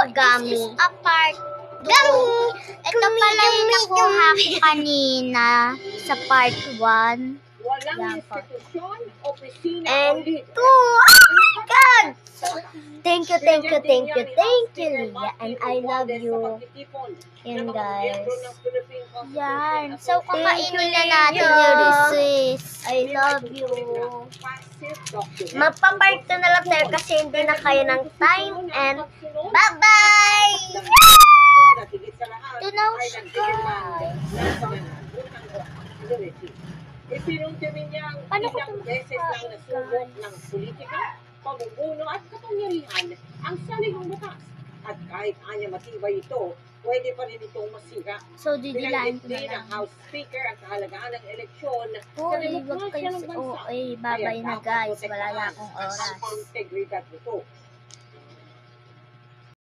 Gummy. This is a part 2. Ito pala yung nakuha ko kanina sa part 1. Walang institusyon, opisina, And o lead. 2. Oh my God! Thank you, Leah. And I love you. Yan, guys. Yan. So, kakainin na natin yung recess. I love you. Magpa-part 2 na lang tayo kasi hindi na kayo ng time. And bye-bye! Ito na siya, guys. Isinuntimin niyang ilang beses lang nasubok ng politika, pamumuno at kapangyarihan ang saligang bukas. At kahit anya matibay ito, pwede pa rin itong masira. So, didilaan ko na Pinag-ibig lang. ng House Speaker ang kahalagaan ng eleksyon sa Uy, wag demokrasya kayo ng sa bansa. OA. Babay na, guys. Wala na akong oras. Ang integridad nito.